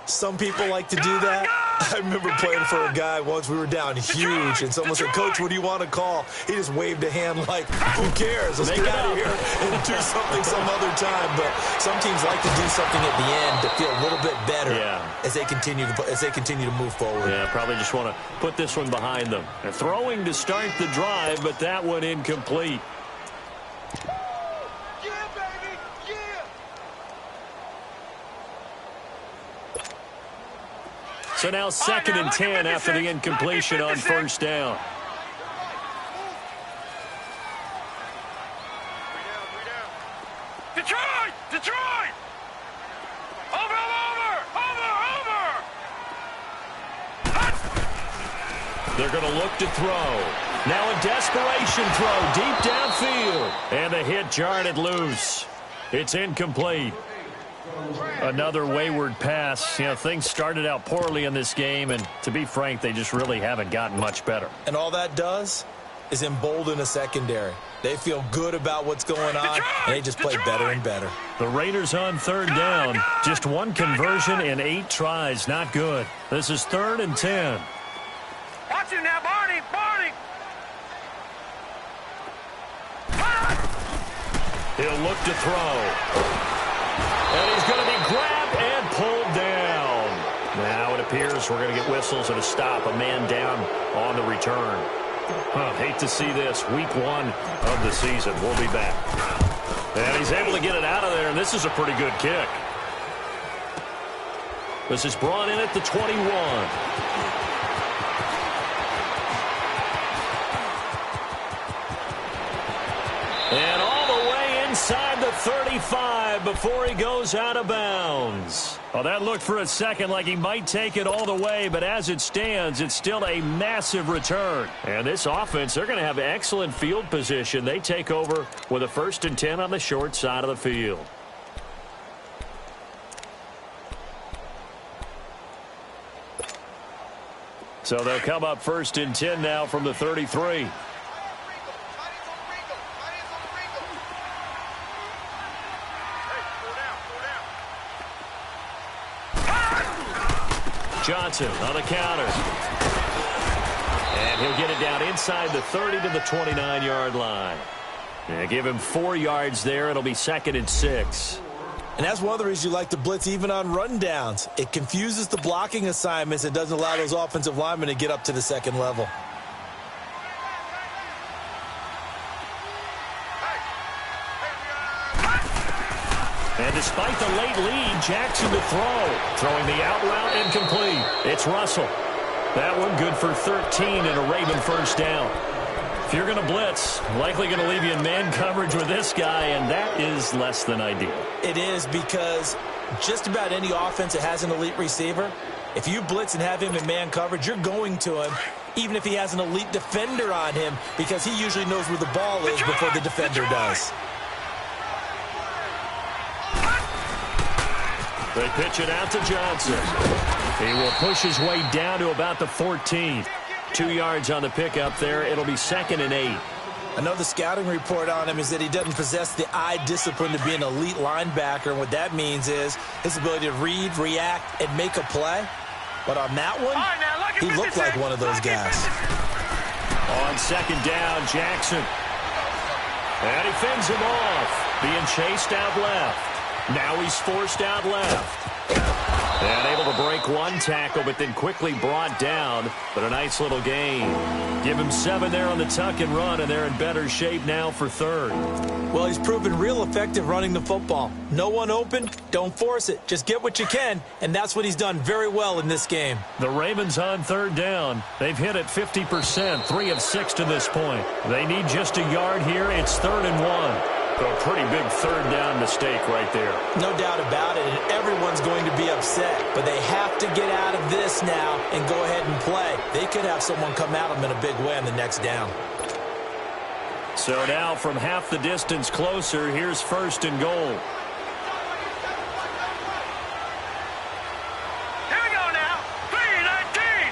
Some people like to do that. I remember playing for a guy once. We were down huge, and someone said, "Coach, what do you want to call?" He just waved a hand like, "Who cares? Let's get out of here and do something some other time." But some teams like to do something at the end to feel a little bit better as they continue to move forward. Yeah, probably just want to put this one behind them. They're throwing to start the drive, but that one incomplete. So now 2nd and 10 after the incompletion on first down. Detroit! Detroit! Over! They're going to look to throw. Now a desperation throw deep downfield. And the hit jarred it loose. It's incomplete. Another wayward pass. You know, things started out poorly in this game, and to be frank, they just really haven't gotten much better. And all that does is embolden a secondary. They feel good about what's going on, and they just play better and better. The Raiders on third down. Just one conversion in 8 tries. Not good. This is 3rd and 10. Watch him now, Barney! He'll look to throw. And he's going to be grabbed and pulled down. Now it appears we're going to get whistles and a stop. A man down on the return. Hate to see this. Week 1 of the season. We'll be back. And he's able to get it out of there, and this is a pretty good kick. This is brought in at the 21. And all the way inside the 35 before he goes out of bounds. Well, that looked for a second like he might take it all the way, but as it stands, it's still a massive return. And this offense, they're going to have excellent field position. They take over with a 1st and 10 on the short side of the field. So they'll come up 1st and 10 now from the 33. Johnson on the counter. And he'll get it down inside the 30 to the 29-yard line. And give him 4 yards there. It'll be 2nd and 6. And that's one of the reasons you like to blitz even on rundowns. It confuses the blocking assignments and doesn't allow those offensive linemen to get up to the 2nd level. And despite the late lead, Jackson to throw. Throwing the out route incomplete. It's Russell. That one good for 13 and a Raven 1st down. If you're going to blitz, likely going to leave you in man coverage with this guy, and that is less than ideal. It is, because just about any offense that has an elite receiver, if you blitz and have him in man coverage, you're going to him, even if he has an elite defender on him, because he usually knows where the ball is before the defender does. They pitch it out to Johnson. He will push his way down to about the 14. 2 yards on the pickup there. It'll be 2nd and 8. I know the scouting report on him is that he doesn't possess the eye discipline to be an elite linebacker, and what that means is his ability to read, react, and make a play. But on that one, he looked like one of those guys. On 2nd down, Jackson. And he fends him off, being chased out left. Now he's forced out left. And able to break one tackle, but then quickly brought down. But a nice little gain. Give him 7 there on the tuck and run, and they're in better shape now for 3rd. Well, he's proven real effective running the football. No one open, don't force it. Just get what you can, and that's what he's done very well in this game. The Ravens on 3rd down. They've hit it 50%, 3 of 6 to this point. They need just a yard here. It's 3rd and 1. A pretty big 3rd down mistake right there. No doubt about it, and everyone's going to be upset. But they have to get out of this now and go ahead and play. They could have someone come at them in a big way on the next down. So now from half the distance closer, here's 1st and goal. Here we go now. 3-19.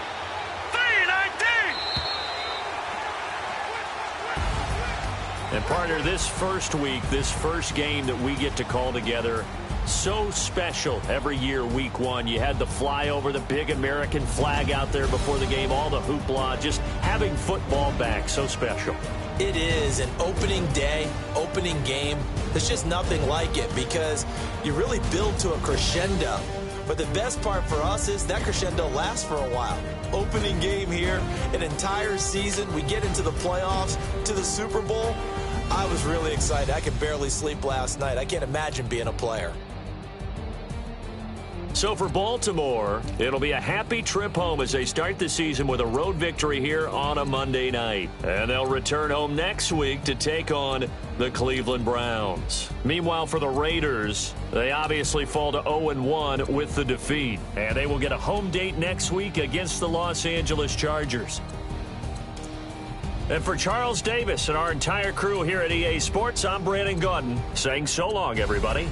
3-19. And partner, this first week, this first game that we get to call together, so special every year, week 1. You had the flyover, the big American flag out there before the game, all the hoopla, just having football back, so special. It is an opening day, opening game. There's just nothing like it because you really build to a crescendo. But the best part for us is that crescendo lasts for a while. Opening game here, an entire season. We get into the playoffs, to the Super Bowl. I was really excited. I could barely sleep last night. I can't imagine being a player. So for Baltimore, it'll be a happy trip home as they start the season with a road victory here on a Monday night. And they'll return home next week to take on the Cleveland Browns. Meanwhile, for the Raiders, they obviously fall to 0-1 with the defeat. And they will get a home date next week against the Los Angeles Chargers. And for Charles Davis and our entire crew here at EA Sports, I'm Brandon Gaudin saying so long, everybody.